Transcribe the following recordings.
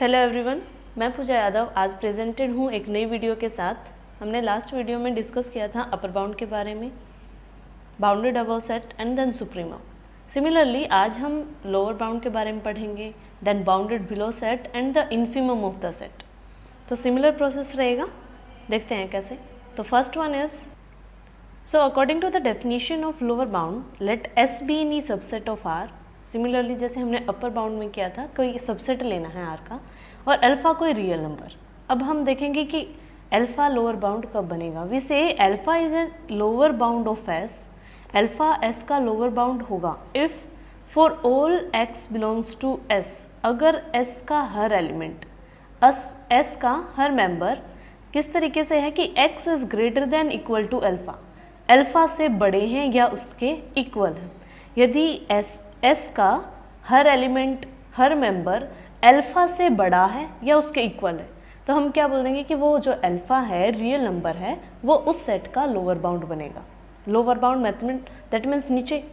Hello everyone, मैं पूजा यादव आज presented हूँ एक नई वीडियो के साथ। हमने लास्ट वीडियो में डिस्कस किया था अपर बाउंड के बारे में, bounded above set and then supremum. Similarly आज हम लोअर बाउंड के बारे में पढ़ेंगे, then bounded below set and the infimum of the set. तो सिमिलर प्रोसेस रहेगा, देखते हैं कैसे। तो first one is, so according to the definition of lower bound, let S be any subset of R. Similarly जैसे हमने upper bound में किया था, कोई सबसेट लेना है आर का और अल्फा कोई रियल नंबर। अब हम देखेंगे कि अल्फा लोअर बाउंड कब बनेगा। We say alpha is a lower bound of S. Alpha S का लोअर बाउंड होगा if for all x belongs to S, अगर एस का हर एलिमेंट, एस का हर मेंबर किस तरीके से है कि x is greater than equal to alpha, alpha से बड़े हैं या उसके इक्वल है। यदि एस का हर एलिमेंट, हर मेंबर अल्फा से बड़ा है या उसके इक्वल है, तो हम क्या बोल देंगे कि वो जो अल्फा है, रियल नंबर है, वो उस सेट का लोअर बाउंड बनेगा। लोअर बाउंड दैट मीन्स नीचे।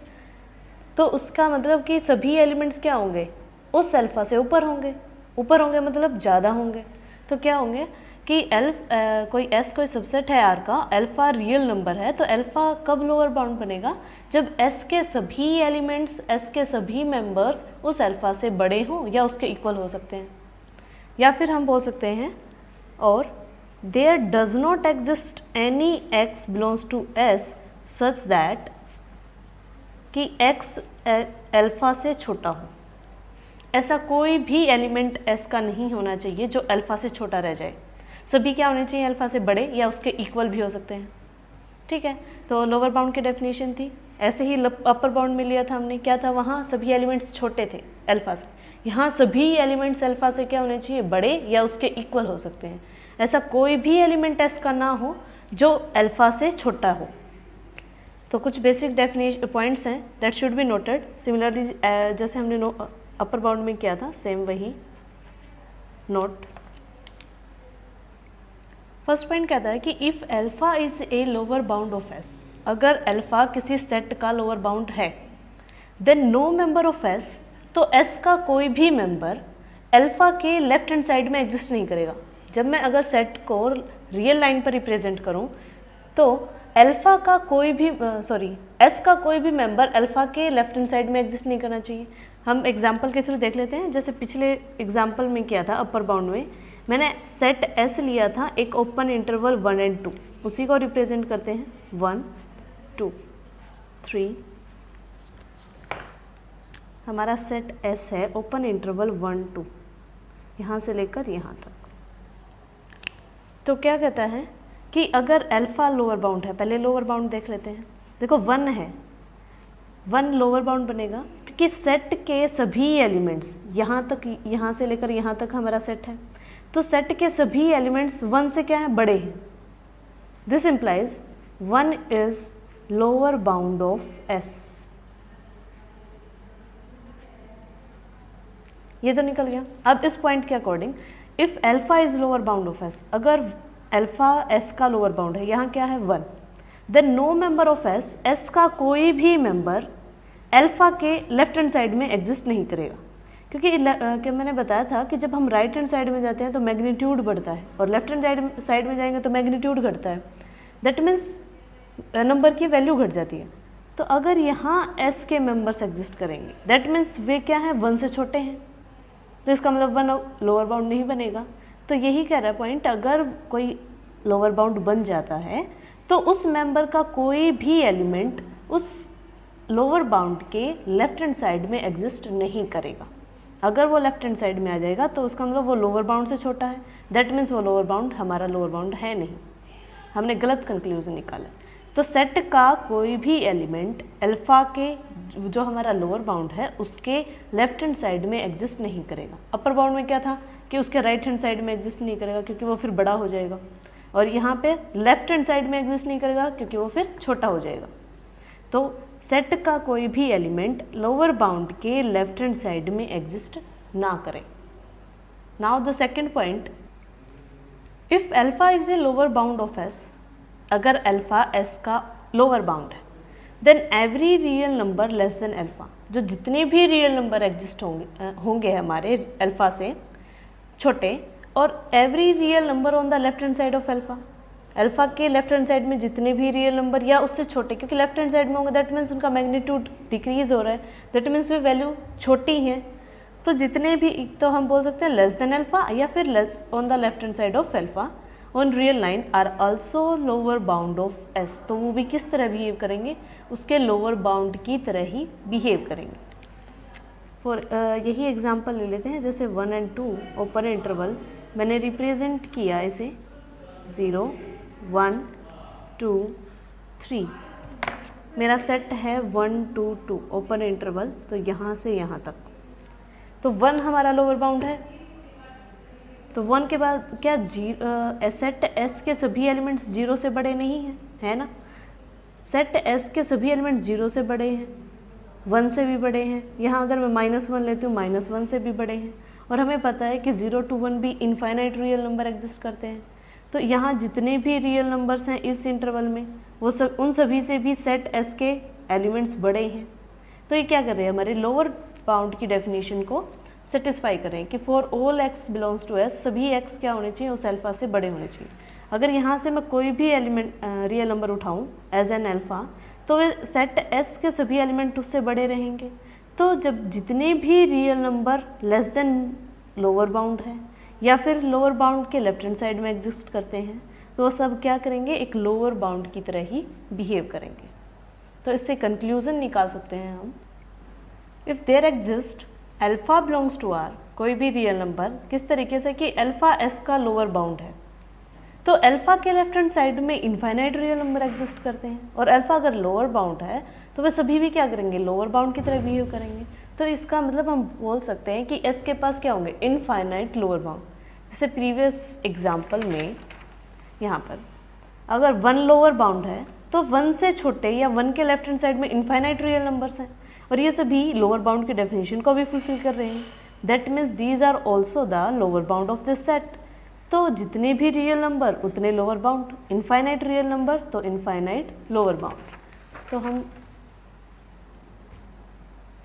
तो उसका मतलब कि सभी एलिमेंट्स क्या होंगे, उस अल्फा से ऊपर होंगे। ऊपर होंगे मतलब ज़्यादा होंगे। तो क्या होंगे कि कोई एस कोई सबसेट है आर का, अल्फा रियल नंबर है, तो अल्फा कब लोअर बाउंड बनेगा, जब एस के सभी एलिमेंट्स, एस के सभी मेंबर्स उस अल्फा से बड़े हों या उसके इक्वल हो सकते हैं। या फिर हम बोल सकते हैं, और there does not exist any x belongs to S such that कि एक्स अल्फा से छोटा हो। ऐसा कोई भी एलिमेंट एस का नहीं होना चाहिए जो अल्फा से छोटा रह जाए। सभी क्या होने चाहिए, अल्फा से बड़े या उसके इक्वल भी हो सकते हैं। ठीक है, तो लोअर बाउंड की डेफिनेशन थी। ऐसे ही अपर बाउंड में लिया था हमने, क्या था, वहाँ सभी एलिमेंट्स छोटे थे अल्फा से। यहाँ सभी एलिमेंट्स अल्फा से क्या होने चाहिए, बड़े या उसके इक्वल हो सकते हैं। ऐसा कोई भी एलिमेंट एस का ना हो जो अल्फा से छोटा हो। तो कुछ बेसिक डेफिनेशन पॉइंट्स हैं that should be noted. Similarly जैसे हमने अपर बाउंड में किया था, सेम वही नोट। फर्स्ट पॉइंट कहता है कि if alpha is a lower bound of S, अगर अल्फा किसी सेट का लोअर बाउंड है, then no member of S, तो एस का कोई भी मेंबर अल्फा के लेफ्ट हैंड साइड में एग्जिस्ट नहीं करेगा। जब मैं अगर सेट को रियल लाइन पर रिप्रेजेंट करूं, तो अल्फा का कोई भी एस का कोई भी मेंबर अल्फा के लेफ्ट हैंड साइड में एग्जिस्ट नहीं करना चाहिए। हम एग्जाम्पल के थ्रू देख लेते हैं। जैसे पिछले एग्जाम्पल में किया था अपर बाउंड में, मैंने सेट एस लिया था, एक ओपन इंटरवल 1 और 2, उसी को रिप्रेजेंट करते हैं 1 2 3। हमारा सेट एस है ओपन इंटरवल 1 2, यहाँ से लेकर यहाँ तक। तो क्या कहता है कि अगर अल्फा लोअर बाउंड है, पहले लोअर बाउंड देख लेते हैं। देखो 1 है, 1 लोअर बाउंड बनेगा क्योंकि सेट के सभी एलिमेंट्स, यहाँ तक, यहाँ से लेकर यहाँ तक हमारा सेट है, तो सेट के सभी एलिमेंट्स 1 से क्या है, बड़े हैं। This implies 1 is lower bound of S. ये तो निकल गया। अब इस पॉइंट के according, if alpha is lower bound of S, अगर अल्फा एस का लोअर बाउंड है, यहाँ क्या है 1, then no member of S, S का कोई भी मेंबर अल्फा के लेफ्ट हैंड साइड में एग्जिस्ट नहीं करेगा। क्योंकि मैंने बताया था कि जब हम राइट हैंड साइड में जाते हैं तो मैग्नीट्यूड बढ़ता है, और लेफ्ट हैंड साइड में जाएंगे तो मैग्नीट्यूड घटता है। दैट मीन्स नंबर की वैल्यू घट जाती है। तो अगर यहाँ एस के मेंबर्स एग्जिस्ट करेंगे, दैट मीन्स वे क्या है, 1 से छोटे हैं, तो इसका मतलब 1 लोअर बाउंड नहीं बनेगा। तो यही कह रहा है पॉइंट, अगर कोई लोअर बाउंड बन जाता है तो उस मेंबर का कोई भी एलिमेंट उस लोअर बाउंड के लेफ्ट हैंड साइड में एग्जिस्ट नहीं करेगा। अगर वो लेफ्ट हैंड साइड में आ जाएगा तो उसका मतलब वो लोअर बाउंड से छोटा है, दैट मीन्स वो लोअर बाउंड हमारा लोअर बाउंड है नहीं, हमने गलत कंक्लूजन निकाला। तो सेट का कोई भी एलिमेंट अल्फा के जो हमारा लोअर बाउंड है उसके लेफ्ट हैंड साइड में एग्जिस्ट नहीं करेगा। अपर बाउंड में क्या था कि उसके राइट हैंड साइड में एग्जिस्ट नहीं करेगा क्योंकि वो फिर बड़ा हो जाएगा, और यहाँ पे लेफ्ट हैंड साइड में एग्जिस्ट नहीं करेगा क्योंकि वो फिर छोटा हो जाएगा। तो सेट का कोई भी एलिमेंट लोअर बाउंड के लेफ्ट हैंड साइड में एग्जिस्ट ना करे। Now the second point, if alpha is a lower bound of S, अगर अल्फा एस का लोअर बाउंड है, then every real number less than alpha, जो जितने भी रियल नंबर एग्जिस्ट होंगे हमारे अल्फा से, छोटे, और every real number on the left hand side of alpha, alpha के लेफ्ट हैंड साइड में जितने भी रियल नंबर या उससे छोटे, क्योंकि लेफ्ट हैंड साइड में होंगे दैट मीन्स उनका मैग्नीट्यूड डिक्रीज हो रहा है, दैट मीन्स वे वैल्यू छोटी हैं, तो जितने भी, तो हम बोल सकते हैं लेस देन अल्फा या फिर less on the left hand side of alpha on real line are also lower bound of S, तो वो भी किस तरह बिहेव करेंगे, उसके लोअर बाउंड की तरह ही बिहेव करेंगे। फॉर यही एग्जांपल ले लेते हैं, जैसे 1 और 2 ओपन इंटरवल मैंने रिप्रेजेंट किया इसे 0 1 2 3, मेरा सेट है 1 2 2 ओपन इंटरवल, तो यहाँ से यहाँ तक, तो 1 हमारा लोअर बाउंड है, तो 1 के बाद क्या सेट एस के सभी एलिमेंट्स 0 से बड़े नहीं हैं, है ना, सेट एस के सभी एलिमेंट 0 से बड़े हैं, 1 से भी बड़े हैं, यहाँ अगर मैं -1 लेती हूँ -1 से भी बड़े हैं, और हमें पता है कि 0 to 1 भी इनफाइनाइट रियल नंबर एग्जिस्ट करते हैं, तो यहाँ जितने भी रियल नंबर्स हैं इस इंटरवल में वो सब, उन सभी से भी सेट एस के एलिमेंट्स बड़े हैं, तो ये क्या कर रहे हैं, हमारे लोअर बाउंड की डेफिनेशन को सेटिस्फाई करें कि for all x belongs to S, सभी एक्स क्या होने चाहिए, उस अल्फा से बड़े होने चाहिए। अगर यहाँ से मैं कोई भी एलिमेंट रियल नंबर उठाऊँ एज एन अल्फा, तो वे सेट एस के सभी एलिमेंट उससे बड़े रहेंगे, तो जब जितने भी real number less then lower bound है या फिर लोअर बाउंड के लेफ्ट हैंड साइड में एग्जिस्ट करते हैं, तो वो सब क्या करेंगे, एक लोअर बाउंड की तरह ही बिहेव करेंगे। तो इससे कंक्लूजन निकाल सकते हैं हम, if there exist alpha belongs to R, कोई भी रियल नंबर किस तरीके से कि अल्फा एस का लोअर बाउंड है, तो अल्फा के लेफ्ट हैंड साइड में इनफाइनाइट रियल नंबर एग्जिस्ट करते हैं, और अल्फा अगर लोअर बाउंड है तो वे सभी भी क्या करेंगे, लोअर बाउंड की तरह बिहेव करेंगे। तो इसका मतलब हम बोल सकते हैं कि एस के पास क्या होंगे, इनफाइनाइट लोअर बाउंड। जैसे प्रीवियस एग्जाम्पल में यहाँ पर अगर 1 लोअर बाउंड है तो 1 से छोटे या 1 के लेफ्ट हैंड साइड में इनफाइनाइट रियल नंबर्स हैं, और ये सभी लोअर बाउंड की डेफिनेशन को भी फुलफिल कर रहे हैं, that means these are also the lower bound of this set. तो जितने भी रियल नंबर उतने lower bound, infinite real number तो इनफाइनाइट लोअर बाउंड। तो हम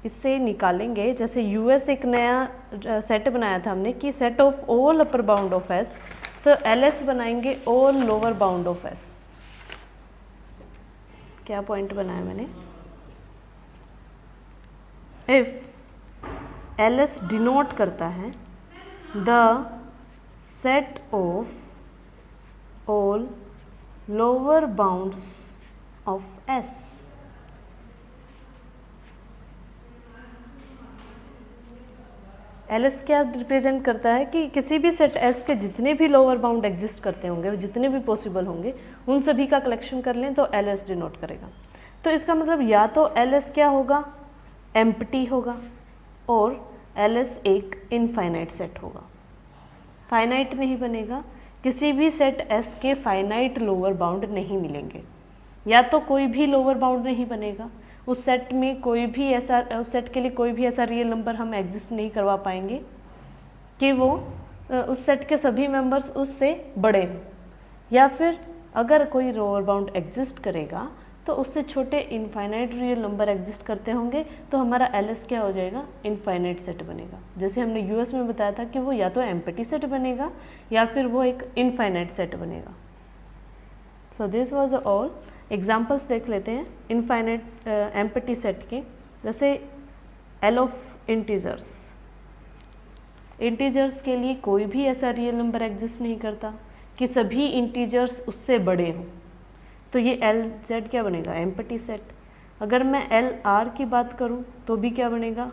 इससे निकालेंगे, जैसे यूएस एक नया सेट बनाया था हमने कि set of all upper bound of S, तो एल एस बनाएंगे all lower bound of S. क्या पॉइंट बनाया मैंने, इफ एल एस डिनोट करता है the set of all lower bounds of S. L S क्या रिप्रेजेंट करता है कि किसी भी सेट एस के जितने भी लोअर बाउंड एग्जिस्ट करते होंगे, जितने भी पॉसिबल होंगे, उन सभी का कलेक्शन कर लें तो एल एस डिनोट करेगा। तो इसका मतलब या तो एल एस क्या होगा, एम्प्टी होगा, और एल एस एक इनफाइनाइट सेट होगा, फाइनाइट नहीं बनेगा। किसी भी सेट एस के फाइनाइट लोअर बाउंड नहीं मिलेंगे, या तो कोई भी लोअर बाउंड नहीं बनेगा, उस सेट में कोई भी ऐसा, उस सेट के लिए कोई भी ऐसा रियल नंबर हम एग्जिस्ट नहीं करवा पाएंगे कि वो उस सेट के सभी मेंबर्स उससे बड़े हों, या फिर अगर कोई लोअर बाउंड एग्जिस्ट करेगा तो उससे छोटे इनफाइनाइट रियल नंबर एग्जिस्ट करते होंगे, तो हमारा एल एस क्या हो जाएगा, इनफाइनाइट सेट बनेगा। जैसे हमने यूएस में बताया था कि वो या तो एम्प्टी सेट बनेगा या फिर वो एक इनफाइनाइट सेट बनेगा। So this was all. Examples देख लेते हैं इनफाइनाइट एम्प्टी सेट के, जैसे एल ऑफ इंटीजर्स। इंटीजर्स के लिए कोई भी ऐसा रियल नंबर एग्जिस्ट नहीं करता कि सभी इंटीजर्स उससे बड़े हों, तो ये एल जेड क्या बनेगा, एम्प्टी सेट। अगर मैं एल आर की बात करूं तो भी क्या बनेगा,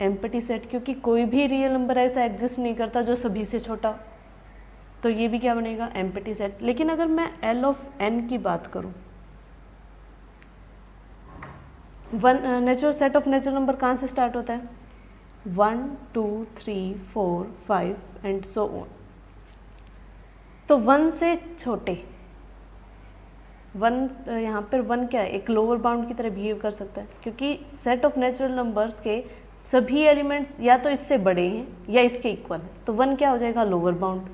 एम्प्टी सेट, क्योंकि कोई भी रियल नंबर ऐसा एग्जिस्ट नहीं करता जो सभी से छोटा, तो ये भी क्या बनेगा, एम्प्टी सेट। लेकिन अगर मैं एल ऑफ एन की बात करूं, natural set of natural number कहाँ से स्टार्ट होता है, 1 2 3 4 5 एंड सो ऑन। तो 1 से छोटे 1, यहाँ पर 1 क्या है, एक लोअर बाउंड की तरह बिहेव कर सकता है, क्योंकि सेट ऑफ नेचुरल नंबर्स के सभी एलिमेंट्स या तो इससे बड़े हैं या इसके इक्वल हैं, तो 1 क्या हो जाएगा, लोअर बाउंड।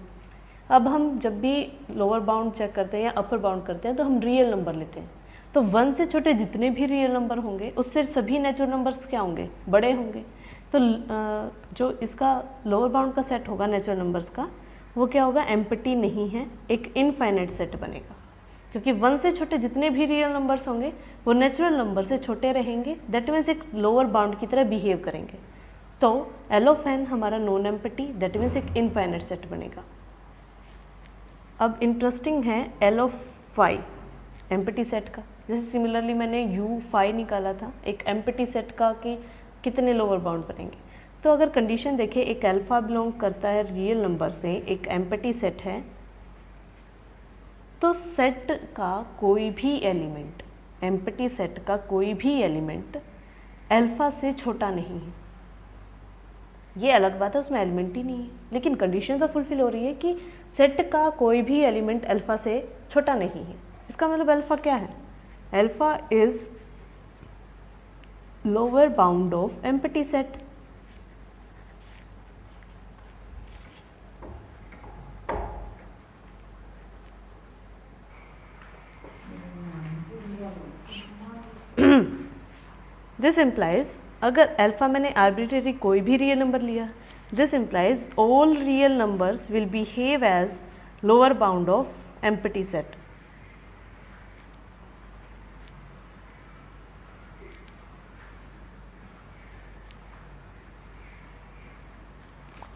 अब हम जब भी लोअर बाउंड चेक करते हैं या अपर बाउंड करते हैं तो हम रियल नंबर लेते हैं, तो 1 से छोटे जितने भी रियल नंबर होंगे उससे सभी नेचुरल नंबर्स क्या होंगे, बड़े होंगे। तो जो इसका लोअर बाउंड का सेट होगा नेचुरल नंबर्स का, वो क्या होगा, एम्प्टी नहीं है, एक इनफाइनाइट सेट बनेगा, क्योंकि 1 से छोटे जितने भी रियल नंबर्स होंगे वो नेचुरल नंबर से छोटे रहेंगे, दैट मीन्स एक लोअर बाउंड की तरह बिहेव करेंगे। तो एल ऑफ एन हमारा नॉन एम्प्टी, दैट मीन्स एक इनफाइनाइट सेट बनेगा। अब इंटरेस्टिंग है L of phi empty set का। जैसे सिमिलरली मैंने यू फाई निकाला था एक एम्प्टी सेट का कि कितने लोअर बाउंड बनेंगे। तो अगर कंडीशन देखें, एक अल्फा बिलोंग करता है रियल नंबर से, एक एम्प्टी सेट है, तो सेट का कोई भी एलिमेंट, एम्प्टी सेट का कोई भी एलिमेंट अल्फा से छोटा नहीं है। ये अलग बात है, उसमें एलिमेंट ही नहीं है, लेकिन कंडीशन तो फुलफिल हो रही है कि सेट का कोई भी एलिमेंट अल्फा से छोटा नहीं है। इसका मतलब अल्फा क्या है, alpha is lower bound of empty set. This implies, अगर अल्फा मैंने आर्बिट्रेरी कोई भी रियल नंबर लिया, this implies all real numbers will behave as lower bound of empty set.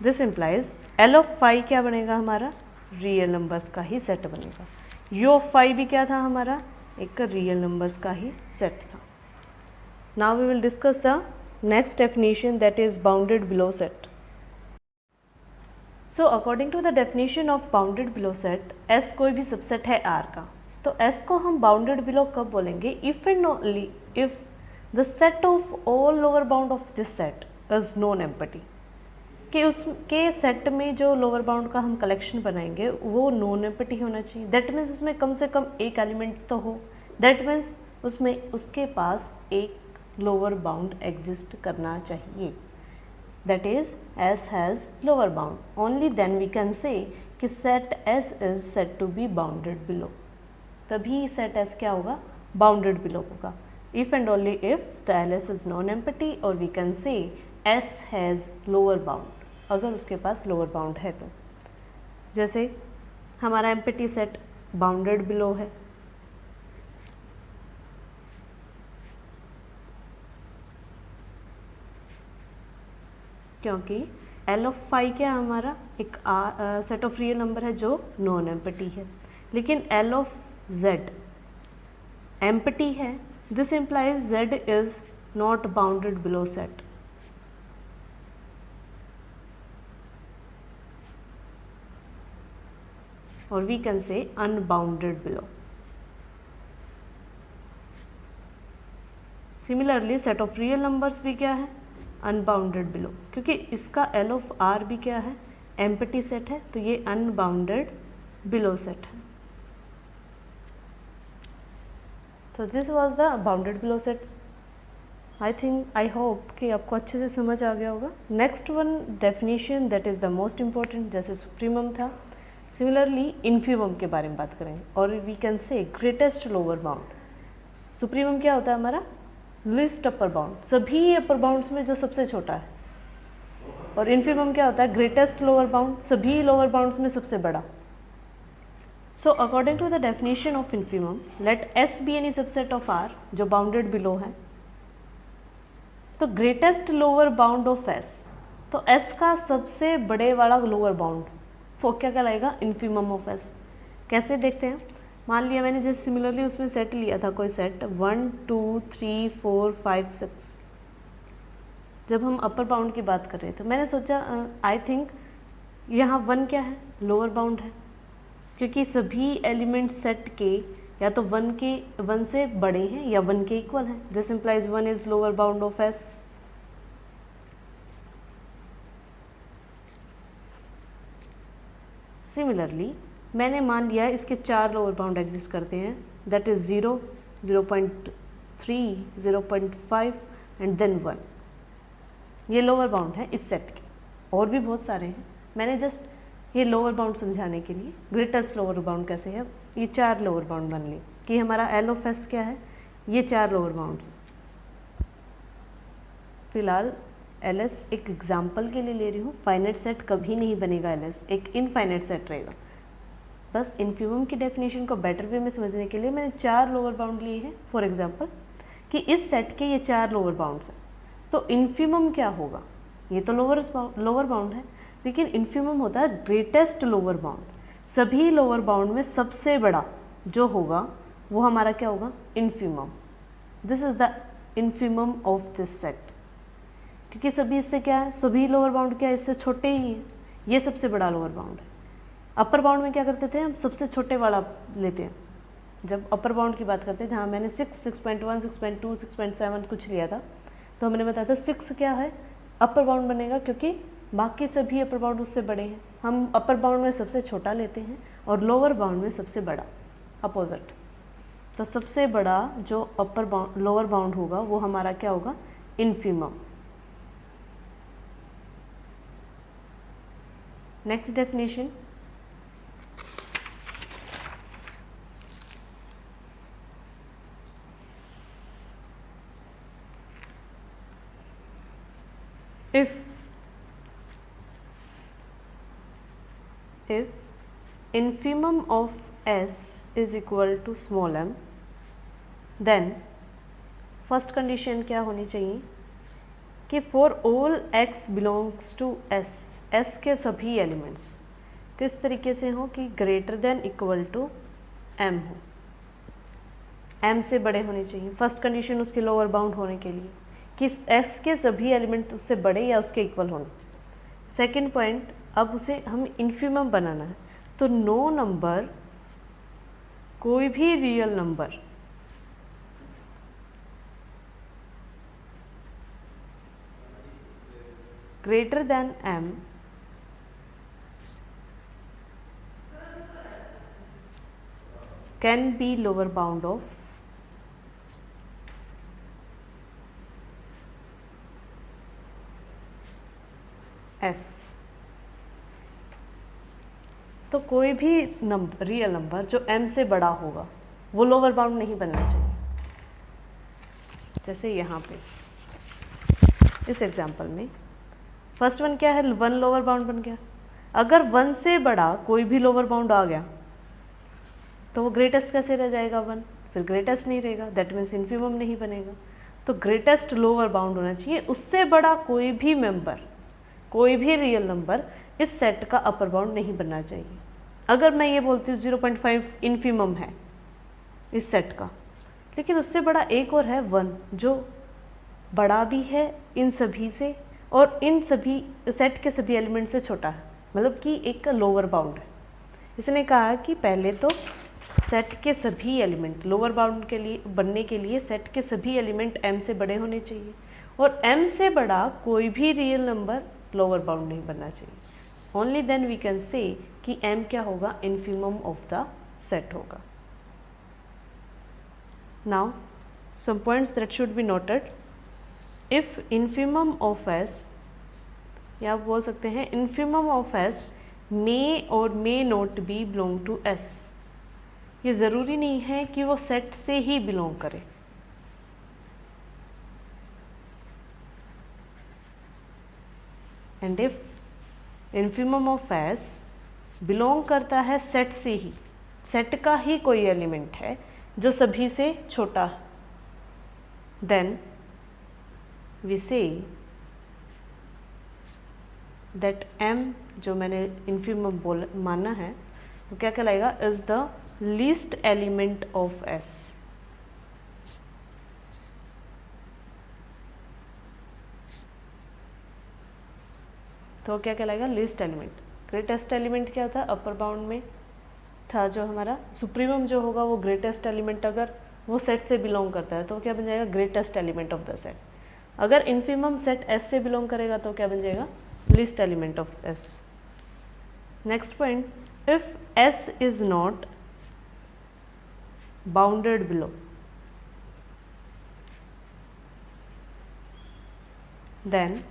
This implies L of phi क्या बनेगा हमारा, real numbers का ही सेट बनेगा। यू ऑफ फाई भी क्या था हमारा, एक रियल नंबर्स का ही सेट था। Now we will discuss the next definition, that is bounded below set. So according to the definition of bounded below set, S कोई भी सबसेट है R का, तो S को हम bounded below कब बोलेंगे, if and only if the set of all lower bound of this set is non-empty, कि उसके सेट में जो लोअर बाउंड का हम कलेक्शन बनाएंगे वो नॉन एम्प्टी होना चाहिए। दैट मीन्स उसमें कम से कम एक एलिमेंट तो हो, दैट मीन्स उसमें उसके पास एक लोअर बाउंड एग्जिस्ट करना चाहिए, that is S has lower bound, only then we can say कि set S is set to be bounded below, तभी सेट S क्या होगा, बाउंडेड बिलो होगा। If and only if the LS is non empty, और we can say S has lower bound, अगर उसके पास lower bound है तो। जैसे हमारा एम्प्टी सेट बाउंडेड बिलो है, क्योंकि एल ऑफ फाई क्या है हमारा, एक सेट ऑफ रियल नंबर है जो नॉन एम्प्टी है, लेकिन एल ऑफ जेड एम्प्टी है, this implies Z is not bounded below set. और we can say unbounded below. Similarly set of real numbers भी क्या है, अनबाउंडेड बिलो, क्योंकि इसका एल ऑफ आर भी क्या है, एम्प्टी सेट है, तो ये अनबाउंडेड बिलो सेट है। तो this was the bounded below set. I hope कि आपको अच्छे से समझ आ गया होगा। Next one definition that is the most important, जैसे सुप्रीमम था, सिमिलरली इन्फीमम के बारे में बात करेंगे, और we can say greatest lower bound. Supremum क्या होता है हमारा, लिस्ट अपर बाउंड, सभी अपर बाउंड्स में जो सबसे छोटा है, और इन्फीमम क्या होता है, ग्रेटेस्ट लोअर बाउंड, सभी लोअर बाउंड्स में सबसे बड़ा। So according to the definition of infimum, let S be any subset of R जो बाउंडेड बिलो है, तो greatest lower bound of S, तो S का सबसे बड़े वाला लोअर बाउंड वो क्या कहलाएगा, इन्फीमम ऑफ S। कैसे देखते हैं, मान लिया मैंने जैसे सिमिलरली उसमें सेट लिया था, कोई सेट 1 2 3 4 5 6, जब हम अपर बाउंड की बात कर रहे थे मैंने सोचा आई थिंक यहाँ 1 क्या है, लोअर बाउंड है, क्योंकि सभी एलिमेंट सेट के या तो 1 से बड़े हैं या 1 के इक्वल हैं। This implies 1 is lower bound of S। Similarly मैंने मान लिया इसके 4 लोअर बाउंड एग्जिस्ट करते हैं, दैट इज 0, 0.3, 0.5 एंड देन 1। ये लोअर बाउंड है इस सेट के, और भी बहुत सारे हैं, मैंने जस्ट ये लोअर बाउंड समझाने के लिए ग्रेटेस्ट लोअर बाउंड कैसे है, ये 4 लोअर बाउंड बन लिए कि हमारा एल ऑफ एस क्या है, ये 4 लोअर बाउंड्स। फिलहाल एल एस एक एग्जाम्पल के लिए ले रही हूँ, फाइनाइट सेट कभी नहीं बनेगा, एल एस एक इनफाइनाइट सेट रहेगा। बस इन्फीमम की डेफिनेशन को बेटर वे में समझने के लिए मैंने 4 लोअर बाउंड लिए हैं। फॉर एग्जांपल कि इस सेट के ये 4 लोअर बाउंड्स हैं, तो इन्फीमम क्या होगा, ये तो लोअर बाउंड है, लेकिन इन्फीमम होता है ग्रेटेस्ट लोअर बाउंड। सभी लोअर बाउंड में सबसे बड़ा जो होगा वो हमारा क्या होगा, infimum. This is the infimum of this set, क्योंकि सभी इससे क्या है, सभी लोअर बाउंड क्या है, इससे छोटे ही हैं, ये सबसे बड़ा लोअर बाउंड है। अपर बाउंड में क्या करते थे हम, सबसे छोटे वाला लेते हैं। जब अपर बाउंड की बात करते हैं, जहाँ मैंने 6, 6.1, 6.2, 6.7 कुछ लिया था, तो हमने बताया था 6 क्या है, अपर बाउंड बनेगा, क्योंकि बाकी सभी अपर बाउंड उससे बड़े हैं। हम अपर बाउंड में सबसे छोटा लेते हैं और लोअर बाउंड में सबसे बड़ा, अपोजिट। तो सबसे बड़ा जो अपर बाउंड लोअर बाउंड होगा वो हमारा क्या होगा, infimum. Next definition, if infimum of S is equal to small m, then first condition क्या होनी चाहिए कि for all x belongs to S, S के सभी एलिमेंट्स किस तरीके से हो कि greater than equal to m हो, m से बड़े होने चाहिए। फर्स्ट कंडीशन उसके लोअर बाउंड होने के लिए कि S के सभी एलिमेंट उससे बड़े या उसके इक्वल होने। सेकेंड पॉइंट, अब उसे हम इन्फीमम बनाना है, तो नो नंबर, कोई भी real number greater than m can be lower bound of S। तो कोई भी नंबर, रियल नंबर जो m से बड़ा होगा वो लोअर बाउंड नहीं बनना चाहिए। जैसे यहाँ पे इस एग्जांपल में फर्स्ट वन क्या है, 1 लोअर बाउंड बन गया। अगर 1 से बड़ा कोई भी लोअर बाउंड आ गया तो वो ग्रेटेस्ट कैसे रह जाएगा, 1, फिर ग्रेटेस्ट नहीं रहेगा, दैट मीन्स इन्फीमम नहीं बनेगा। तो ग्रेटेस्ट लोअर बाउंड होना चाहिए, उससे बड़ा कोई भी मेंबर, कोई भी रियल नंबर इस सेट का अपर बाउंड नहीं बनना चाहिए। अगर मैं ये बोलती हूँ 0.5 इन्फीमम है इस सेट का, लेकिन उससे बड़ा एक और है 1 जो बड़ा भी है इन सभी से और इन सभी सेट के सभी एलिमेंट से छोटा है, मतलब कि एक लोअर बाउंड है। इसने कहा कि पहले तो सेट के सभी एलिमेंट लोअर बाउंड के लिए बनने के लिए सेट के सभी एलिमेंट m से बड़े होने चाहिए और m से बड़ा कोई भी रियल नंबर लोअर बाउंड नहीं बनना चाहिए। Only then we can say कि m क्या होगा, इन्फीमम ऑफ द सेट होगा। Now some points that should be noted, if infimum of S, या आप बोल सकते हैं infimum of S may or may not be belong to S। ये ज़रूरी नहीं है कि वो सेट से ही बिलोंग करे। And if infimum of S belong करता है सेट से ही, सेट का ही कोई एलिमेंट है जो सभी से छोटा है, then we say that m जो मैंने इन्फीमम माना है वो क्या कहलाएगा, is the least element of S। तो क्या कहलाएगा, लीस्ट एलिमेंट। ग्रेटेस्ट एलिमेंट क्या था, अपर बाउंड में था जो हमारा सुप्रीमम जो होगा वो ग्रेटेस्ट एलिमेंट, अगर वो सेट से बिलोंग करता है तो क्या बन जाएगा, greatest element of the set. अगर इन्फीमम सेट S से बिलोंग करेगा तो क्या बन जाएगा, least element of S। Next point, if S is not bounded below, then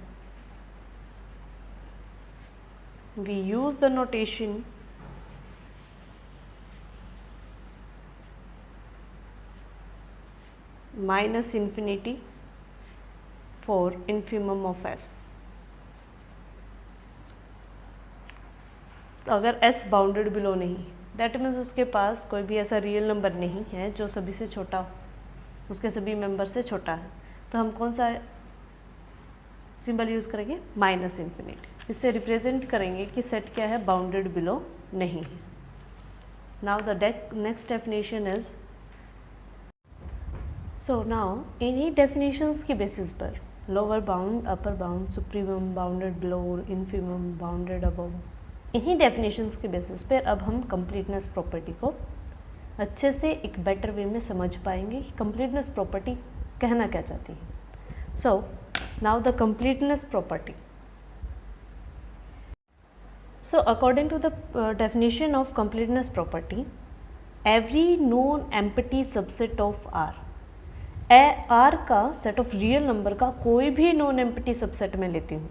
we use the notation minus infinity for infimum of S। अगर S bounded below नहीं, that means उसके पास कोई भी ऐसा रियल नंबर नहीं है जो सभी से छोटा हो, उसके सभी मेंबर से छोटा है, तो हम कौन सा सिंबल यूज़ करेंगे? Minus infinity. इससे रिप्रेजेंट करेंगे कि सेट क्या है? बाउंडेड बिलो नहीं है। Now the next definition is, so now इन्हीं डेफिनेशंस की बेसिस पर lower bound, upper bound, supremum, bounded below, infimum, bounded above, इन्हीं डेफिनेशंस के बेसिस पर अब हम कंप्लीटनेस प्रॉपर्टी को अच्छे से एक बेटर वे में समझ पाएंगे कि कंप्लीटनेस प्रॉपर्टी कहना क्या चाहती है। So now the completeness property. So according to the definition of completeness property, every known empty subset of R, R का set of real number का कोई भी known empty subset में लेती हूँ,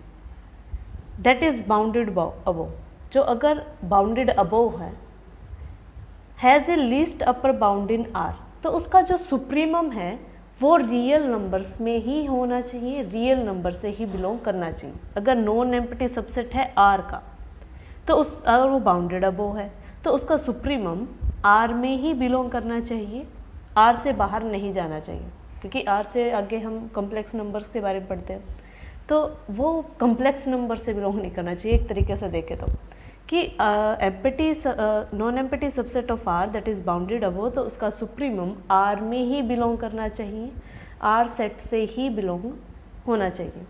that is bounded above, जो अगर bounded above है, has a least upper bound in R, तो उसका जो सुप्रीमम है वो रियल नंबर्स में ही होना चाहिए, रियल नंबर से ही बिलोंग करना चाहिए। अगर नॉन एम्प्टी सबसेट है R का, तो उस अगर वो बाउंडेड अबोव है तो उसका सुप्रीमम R में ही बिलोंग करना चाहिए, R से बाहर नहीं जाना चाहिए, क्योंकि R से आगे हम कॉम्प्लेक्स नंबर्स के बारे में पढ़ते हैं, तो वो कॉम्प्लेक्स नंबर से बिलोंग नहीं करना चाहिए। एक तरीके से देखें तो कि empty non empty subset of R that is bounded above, तो उसका सुप्रीमम R में ही बिलोंग करना चाहिए, R सेट से ही बिलोंग होना चाहिए।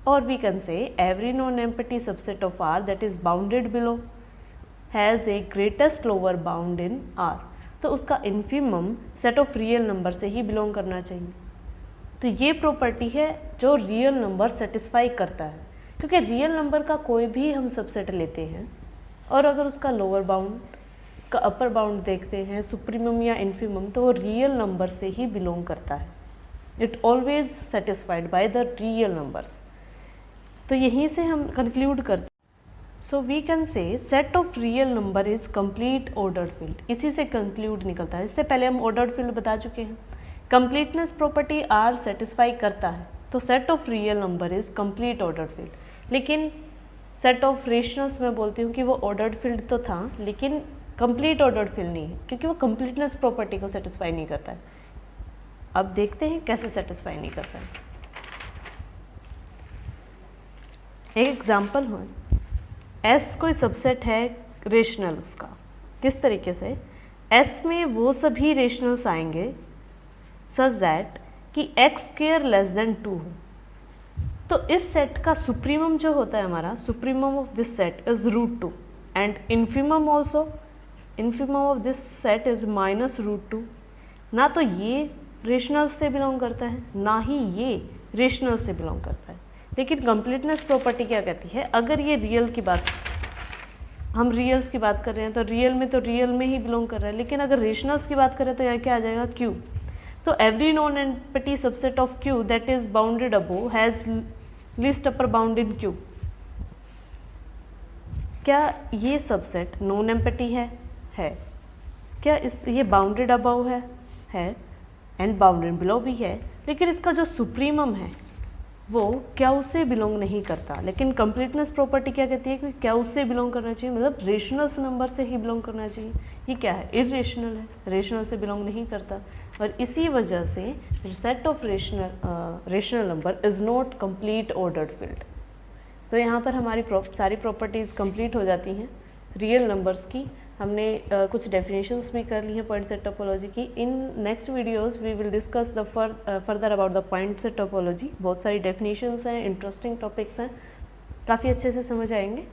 Or we can say every non-empty subset of R that is bounded below has a greatest lower bound in R, तो उसका infimum set of real number से ही belong करना चाहिए। तो ये प्रॉपर्टी है जो रियल नंबर सेटिस्फाई करता है, क्योंकि रियल नंबर का कोई भी हम सबसेट लेते हैं और अगर उसका लोअर बाउंड, उसका अपर बाउंड देखते हैं, सुप्रीमम या इन्फीमम, तो वो रियल नंबर से ही बिलोंग करता है। It always satisfied by the real numbers. तो यहीं से हम कंक्लूड करते हैं। So we can say set of real number is complete ordered field, इसी से कंक्लूड निकलता है। इससे पहले हम ऑर्डर्ड फील्ड बता चुके हैं। कंप्लीटनेस प्रॉपर्टी R सेटिस्फाई करता है, तो set of real number is complete ordered field. लेकिन सेट ऑफ रेशनल्स मैं बोलती हूँ कि वो ऑर्डर्ड फील्ड तो था, लेकिन कंप्लीट ऑर्डर्ड फील्ड नहीं है, क्योंकि वो कंप्लीटनेस प्रॉपर्टी को सेटिस्फाई नहीं करता है। अब देखते हैं कैसे सेटिस्फाई नहीं करता है। एक एग्जाम्पल हो, S कोई सबसेट है रेशनल्स का। किस तरीके से? S में वो सभी रेशनल्स आएंगे सच दैट कि x² लेस देन 2 हो। तो इस सेट का सुप्रीमम जो होता है हमारा, supremum of this set is √2 and infimum also, infimum of this set is -√2। ना तो ये रेशनल्स से बिलोंग करता है, ना ही ये रेशनल्स से बिलोंग करता है। लेकिन कंप्लीटनेस प्रॉपर्टी क्या कहती है? अगर ये रियल की बात, हम रियल्स की बात कर रहे हैं तो रियल में ही बिलोंग कर रहा है, लेकिन अगर रेशनल्स की बात करें तो यहाँ क्या आ जाएगा? Q। तो every non empty subset of Q that is bounded above has least upper bound in Q। क्या ये सबसेट नॉन एम्प्टी है? क्या ये बाउंडेड अबोव है एंड बाउंडेड बिलो भी है, लेकिन इसका जो सुप्रीमम है वो क्या उससे बिलोंग नहीं करता। लेकिन कंप्लीटनेस प्रॉपर्टी क्या कहती है कि क्या उससे बिलोंग करना चाहिए, मतलब रेशनल्स नंबर से ही बिलोंग करना चाहिए। ये क्या है? इरेशनल है, रेशनल से बिलोंग नहीं करता, और इसी वजह से set of rational number is not complete ordered field. तो यहाँ पर हमारी सारी प्रॉपर्टीज़ कंप्लीट हो जाती हैं रियल नंबर्स की। हमने कुछ डेफिनेशंस भी कर ली हैं पॉइंट सेट टोपोलॉजी की। In next videos we will discuss the further about the point set topology. बहुत सारी डेफिनेशंस हैं, इंटरेस्टिंग टॉपिक्स हैं, काफ़ी अच्छे से समझ आएंगे।